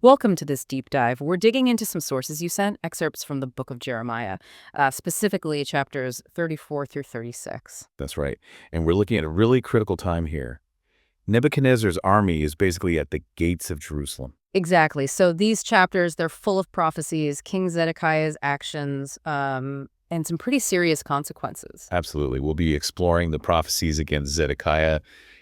Welcome to this deep dive. We're digging into some sources you sent, excerpts from the book of Jeremiah, specifically chapters 34 through 36. That's right. And we're looking at a really critical time here. Nebuchadnezzar's army is basically at the gates of Jerusalem. Exactly. So these chapters, they're full of prophecies, King Zedekiah's actions, and some pretty serious consequences. Absolutely. We'll be exploring the prophecies against Zedekiah,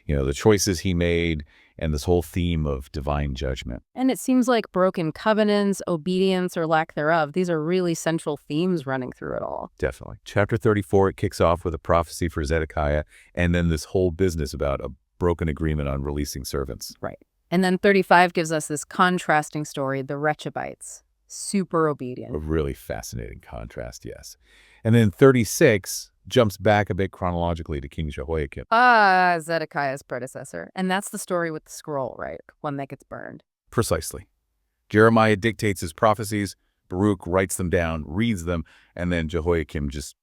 the choices he made, and this whole theme of divine judgment. And it seems like broken covenants, obedience, or lack thereof, these are really central themes running through it all. Definitely. Chapter 34, it kicks off with a prophecy for Zedekiah, and then this whole business about a broken agreement on releasing servants. Right. And then 35 gives us this contrasting story, the Rechabites, super obedient. A really fascinating contrast, yes. And then 36 jumps back a bit chronologically to King Jehoiakim. Zedekiah's predecessor. And that's the story with the scroll, right? One that gets burned. Precisely. Jeremiah dictates his prophecies, Baruch writes them down, reads them, and then Jehoiakim just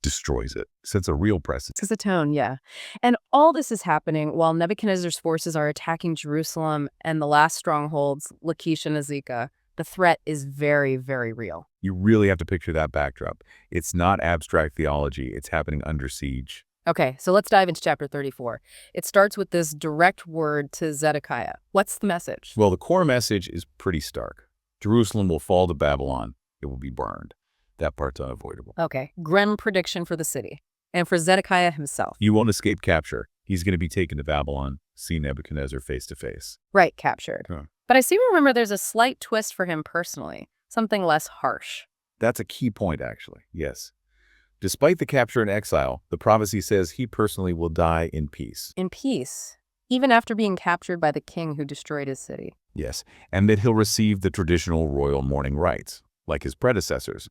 destroys it. Sets a real precedent. It's a tone, yeah. And all this is happening while Nebuchadnezzar's forces are attacking Jerusalem and the last strongholds, Lachish and Azekah. The threat is very, very real. You really have to picture that backdrop. It's not abstract theology. It's happening under siege. Okay, so let's dive into chapter 34. It starts with this direct word to Zedekiah. What's the message? Well, the core message is pretty stark. Jerusalem will fall to Babylon. It will be burned. That part's unavoidable. Okay, grim prediction for the city and for Zedekiah himself. You won't escape capture. He's going to be taken to Babylon, see Nebuchadnezzar face to face. Right, captured. Huh. But I seem to remember there's a slight twist for him personally, something less harsh. That's a key point, actually. Yes. Despite the capture and exile, the prophecy says he personally will die in peace. In peace, even after being captured by the king who destroyed his city. Yes, and that he'll receive the traditional royal mourning rites, like his predecessors.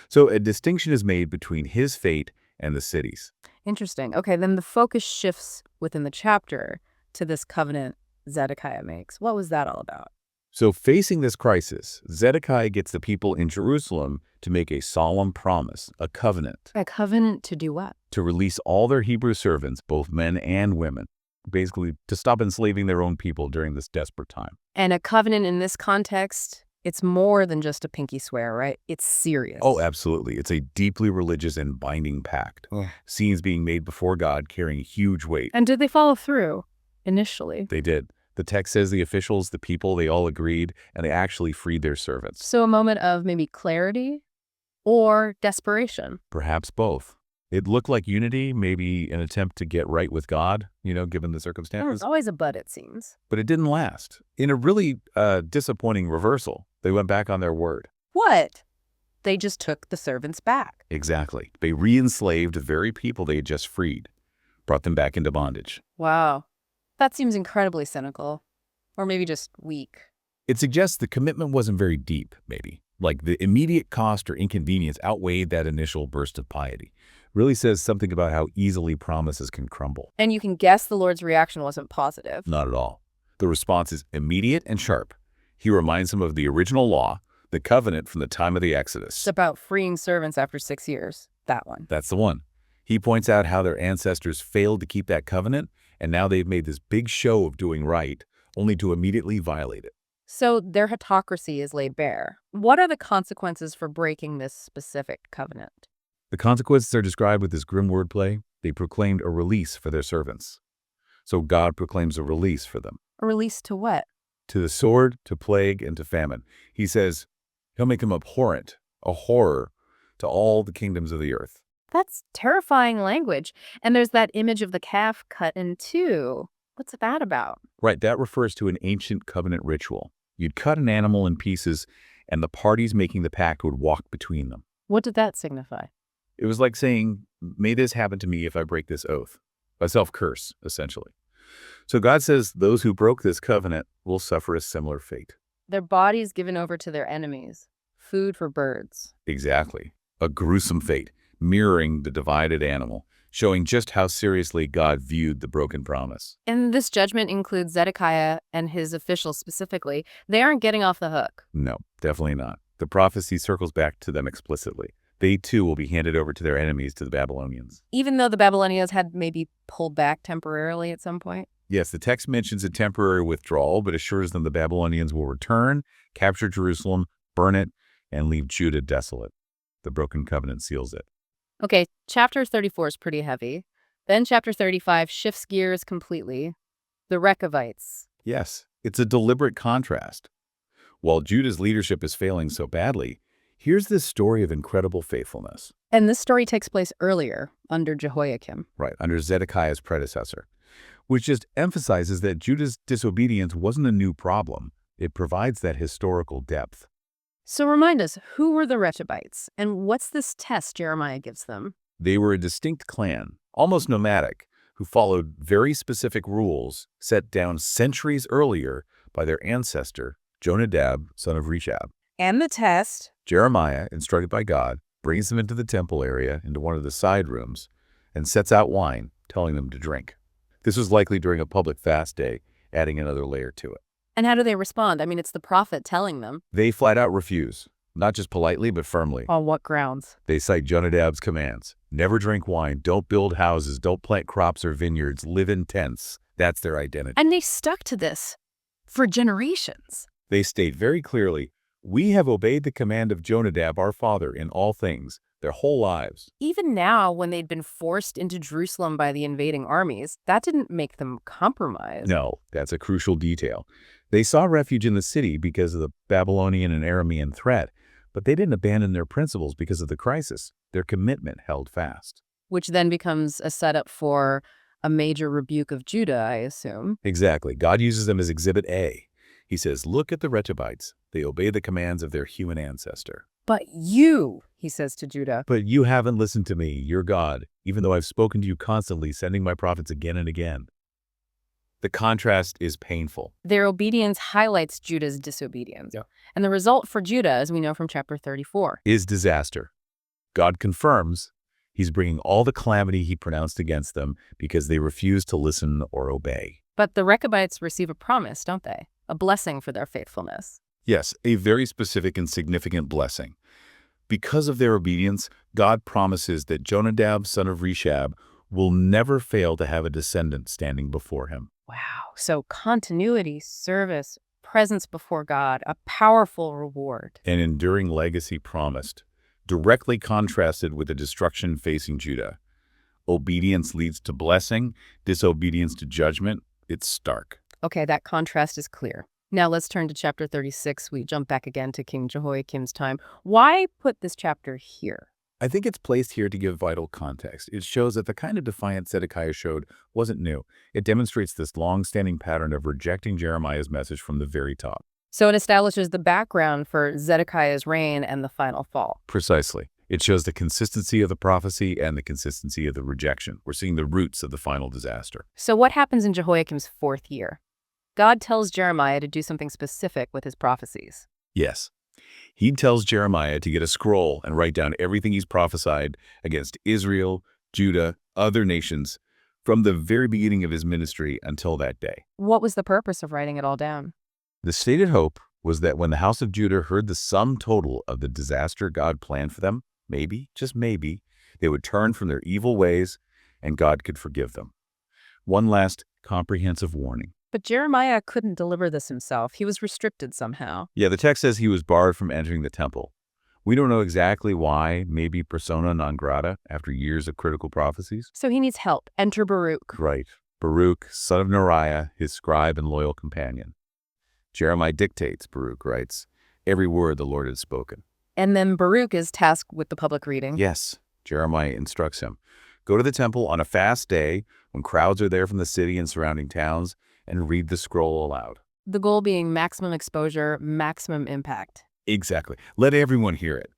So a distinction is made between his fate and the city's. Interesting. Okay, then the focus shifts within the chapter to this covenant Zedekiah makes. What was that all about? So facing this crisis, Zedekiah gets the people in Jerusalem to make a solemn promise, a covenant. A covenant to do what? To release all their Hebrew servants, both men and women, basically to stop enslaving their own people during this desperate time. And a covenant in this context, it's more than just a pinky swear, right? It's serious. Oh, absolutely. It's a deeply religious and binding pact. Scenes being made before God carrying huge weight. And did they follow through initially? They did. The text says the officials, the people, they all agreed, and they actually freed their servants. So a moment of maybe clarity or desperation. Perhaps both. It looked like unity, maybe an attempt to get right with God, given the circumstances. There's always a but, it seems. But it didn't last. In a really disappointing reversal, they went back on their word. What? They just took the servants back. Exactly. They re-enslaved the very people they had just freed, brought them back into bondage. Wow. That seems incredibly cynical. Or maybe just weak. It suggests the commitment wasn't very deep, maybe. Like the immediate cost or inconvenience outweighed that initial burst of piety. Really says something about how easily promises can crumble. And you can guess the Lord's reaction wasn't positive. Not at all. The response is immediate and sharp. He reminds them of the original law, the covenant from the time of the Exodus. It's about freeing servants after 6 years. That one. That's the one. He points out how their ancestors failed to keep that covenant, and now they've made this big show of doing right, only to immediately violate it. So their hypocrisy is laid bare. What are the consequences for breaking this specific covenant? The consequences are described with this grim wordplay. They proclaimed a release for their servants. So God proclaims a release for them. A release to what? To the sword, to plague, and to famine. He says he'll make them abhorrent, a horror to all the kingdoms of the earth. That's terrifying language. And there's that image of the calf cut in two. What's that about? Right, that refers to an ancient covenant ritual. You'd cut an animal in pieces, and the parties making the pact would walk between them. What did that signify? It was like saying, may this happen to me if I break this oath. A self-curse, essentially. So God says those who broke this covenant will suffer a similar fate. Their bodies given over to their enemies. Food for birds. Exactly. A gruesome fate, mirroring the divided animal, showing just how seriously God viewed the broken promise. And this judgment includes Zedekiah and his officials specifically. They aren't getting off the hook. No, definitely not. The prophecy circles back to them explicitly. They too will be handed over to their enemies, to the Babylonians. Even though the Babylonians had maybe pulled back temporarily at some point? Yes, the text mentions a temporary withdrawal, but assures them the Babylonians will return, capture Jerusalem, burn it, and leave Judah desolate. The broken covenant seals it. Okay, chapter 34 is pretty heavy. Then chapter 35 shifts gears completely. The Rechabites. Yes, it's a deliberate contrast. While Judah's leadership is failing so badly, here's this story of incredible faithfulness. And this story takes place earlier, under Jehoiakim. Right, under Zedekiah's predecessor, which just emphasizes that Judah's disobedience wasn't a new problem. It provides that historical depth. So remind us, who were the Rechabites? And what's this test Jeremiah gives them? They were a distinct clan, almost nomadic, who followed very specific rules set down centuries earlier by their ancestor, Jonadab, son of Rechab. And the test. Jeremiah, instructed by God, brings them into the temple area, into one of the side rooms, and sets out wine, telling them to drink. This was likely during a public fast day, adding another layer to it. And how do they respond? I mean, it's the prophet telling them. They flat out refuse, not just politely, but firmly. On what grounds? They cite Jonadab's commands. Never drink wine, don't build houses, don't plant crops or vineyards, live in tents. That's their identity. And they stuck to this for generations. They state very clearly, we have obeyed the command of Jonadab, our father, in all things, their whole lives. Even now, when they'd been forced into Jerusalem by the invading armies, that didn't make them compromise. No, that's a crucial detail. They saw refuge in the city because of the Babylonian and Aramean threat, but they didn't abandon their principles because of the crisis. Their commitment held fast. Which then becomes a setup for a major rebuke of Judah, I assume. Exactly. God uses them as Exhibit A. He says, look at the Rechabites. They obey the commands of their human ancestor. But you, he says to Judah. But you haven't listened to me, your God, even though I've spoken to you constantly, sending my prophets again and again. The contrast is painful. Their obedience highlights Judah's disobedience. Yeah. And the result for Judah, as we know from chapter 34, is disaster. God confirms he's bringing all the calamity he pronounced against them because they refuse to listen or obey. But the Rechabites receive a promise, don't they? A blessing for their faithfulness. Yes, a very specific and significant blessing. Because of their obedience, God promises that Jonadab, son of Rechab, will never fail to have a descendant standing before him. Wow. So continuity, service, presence before God, a powerful reward. An enduring legacy promised, directly contrasted with the destruction facing Judah. Obedience leads to blessing, disobedience to judgment. It's stark. Okay, that contrast is clear. Now let's turn to chapter 36. We jump back again to King Jehoiakim's time. Why put this chapter here? I think it's placed here to give vital context. It shows that the kind of defiance Zedekiah showed wasn't new. It demonstrates this long-standing pattern of rejecting Jeremiah's message from the very top. So it establishes the background for Zedekiah's reign and the final fall. Precisely. It shows the consistency of the prophecy and the consistency of the rejection. We're seeing the roots of the final disaster. So what happens in Jehoiakim's 4th year? God tells Jeremiah to do something specific with his prophecies. Yes. He tells Jeremiah to get a scroll and write down everything he's prophesied against Israel, Judah, other nations, from the very beginning of his ministry until that day. What was the purpose of writing it all down? The stated hope was that when the house of Judah heard the sum total of the disaster God planned for them, maybe, just maybe, they would turn from their evil ways and God could forgive them. One last comprehensive warning. But Jeremiah couldn't deliver this himself. He was restricted somehow. Yeah, the text says he was barred from entering the temple. We don't know exactly why, maybe persona non grata after years of critical prophecies. So he needs help. Enter Baruch. Right. Baruch, son of Neriah, his scribe and loyal companion. Jeremiah dictates, Baruch writes, every word the Lord has spoken. And then Baruch is tasked with the public reading. Yes, Jeremiah instructs him. Go to the temple on a fast day when crowds are there from the city and surrounding towns and read the scroll aloud. The goal being maximum exposure, maximum impact. Exactly. Let everyone hear it.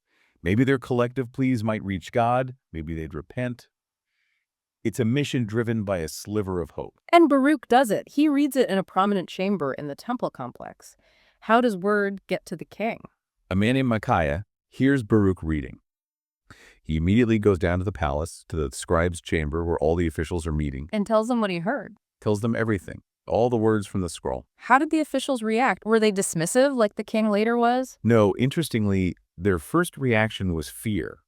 Maybe their collective pleas might reach God. Maybe they'd repent. It's a mission driven by a sliver of hope. And Baruch does it. He reads it in a prominent chamber in the temple complex. How does word get to the king? A man named Micaiah hears Baruch reading. He immediately goes down to the palace, to the scribe's chamber where all the officials are meeting. And tells them what he heard. Tells them everything. All the words from the scroll. How did the officials react? Were they dismissive like the king later was? No, interestingly, their first reaction was fear.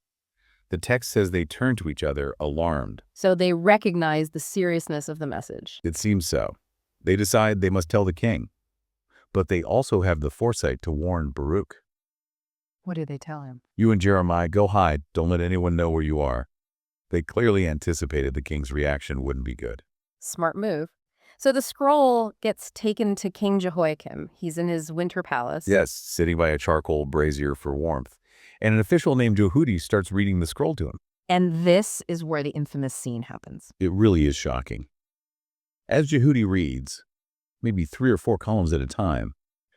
The text says they turned to each other, alarmed. So they recognized the seriousness of the message. It seems so. They decide they must tell the king. But they also have the foresight to warn Baruch. What do they tell him? You and Jeremiah, go hide. Don't let anyone know where you are. They clearly anticipated the king's reaction wouldn't be good. Smart move. So the scroll gets taken to King Jehoiakim. He's in his winter palace. Yes, sitting by a charcoal brazier for warmth. And an official named Jehudi starts reading the scroll to him. And this is where the infamous scene happens. It really is shocking. As Jehudi reads, maybe 3 or 4 columns at a time,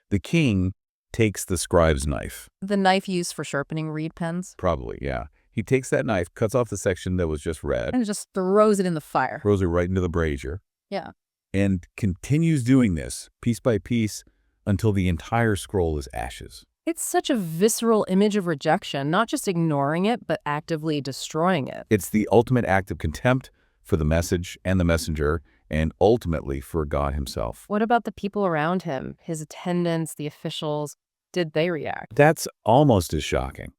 the king takes the scribe's knife. The knife used for sharpening reed pens. Probably, yeah. He takes that knife, cuts off the section that was just read, And just throws it in the fire. throws it right into the brazier. Yeah. And continues doing this, piece by piece, until the entire scroll is ashes. It's such a visceral image of rejection, not just ignoring it, but actively destroying it. It's the ultimate act of contempt for the message and the messenger, and ultimately for God himself. What about the people around him, his attendants, the officials? Did they react? That's almost as shocking.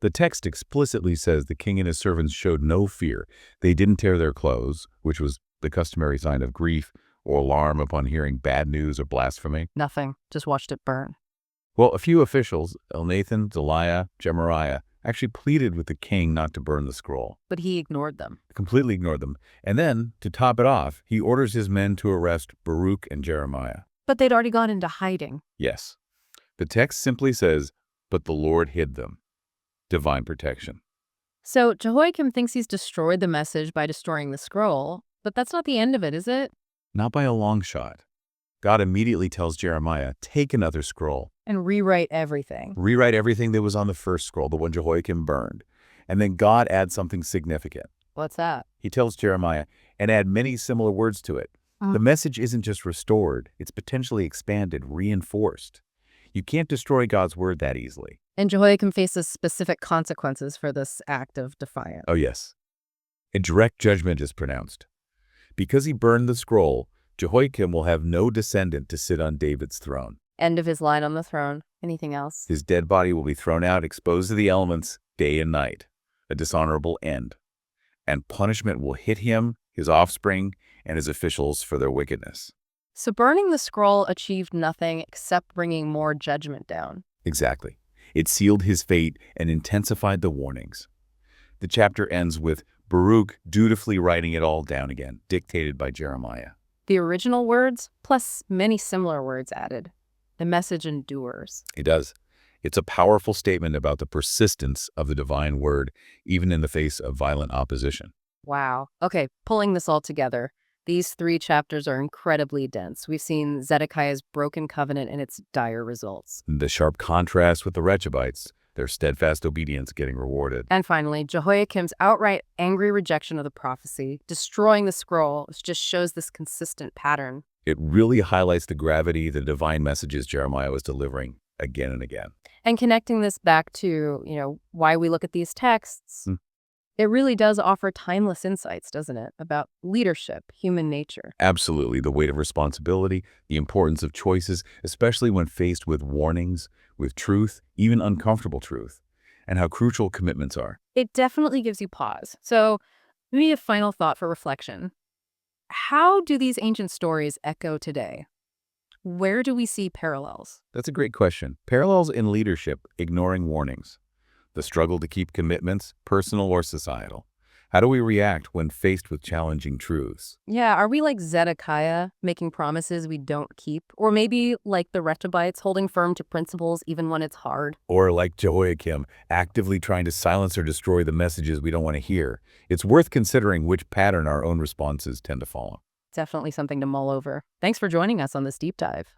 The text explicitly says the king and his servants showed no fear. They didn't tear their clothes, which was the customary sign of grief or alarm upon hearing bad news or blasphemy. Nothing. Just watched it burn. Well, a few officials, Elnathan, Delaiah, Gemariah, actually pleaded with the king not to burn the scroll. But he ignored them. Completely ignored them. And then, to top it off, he orders his men to arrest Baruch and Jeremiah. But they'd already gone into hiding. Yes. The text simply says, but the Lord hid them. Divine protection. So Jehoiakim thinks he's destroyed the message by destroying the scroll, but that's not the end of it, is it? Not by a long shot. God immediately tells Jeremiah, take another scroll. And rewrite everything. Rewrite everything that was on the first scroll, the one Jehoiakim burned. And then God adds something significant. What's that? He tells Jeremiah, and add many similar words to it. The message isn't just restored, it's potentially expanded, reinforced. You can't destroy God's word that easily. And Jehoiakim faces specific consequences for this act of defiance. Oh, yes. A direct judgment is pronounced. Because he burned the scroll, Jehoiakim will have no descendant to sit on David's throne. End of his line on the throne. Anything else? His dead body will be thrown out, exposed to the elements, day and night. A dishonorable end. And punishment will hit him, his offspring, and his officials for their wickedness. So burning the scroll achieved nothing except bringing more judgment down. Exactly. It sealed his fate and intensified the warnings. The chapter ends with Baruch dutifully writing it all down again, dictated by Jeremiah. The original words, plus many similar words added. The message endures. It does. It's a powerful statement about the persistence of the divine word, even in the face of violent opposition. Wow. Okay, pulling this all together. These 3 chapters are incredibly dense. We've seen Zedekiah's broken covenant and its dire results. The sharp contrast with the Rechabites, their steadfast obedience getting rewarded. And finally, Jehoiakim's outright angry rejection of the prophecy, destroying the scroll, which just shows this consistent pattern. It really highlights the gravity of the divine messages Jeremiah was delivering again and again. And connecting this back to, why we look at these texts, it really does offer timeless insights, doesn't it, about leadership, human nature. Absolutely. The weight of responsibility, the importance of choices, especially when faced with warnings, with truth, even uncomfortable truth, and how crucial commitments are. It definitely gives you pause. So maybe a final thought for reflection. How do these ancient stories echo today? Where do we see parallels? That's a great question. Parallels in leadership, ignoring warnings. The struggle to keep commitments, personal or societal. How do we react when faced with challenging truths? Yeah, are we like Zedekiah, making promises we don't keep? Or maybe like the Rechabites, holding firm to principles even when it's hard? Or like Jehoiakim, actively trying to silence or destroy the messages we don't want to hear? It's worth considering which pattern our own responses tend to follow. Definitely something to mull over. Thanks for joining us on this deep dive.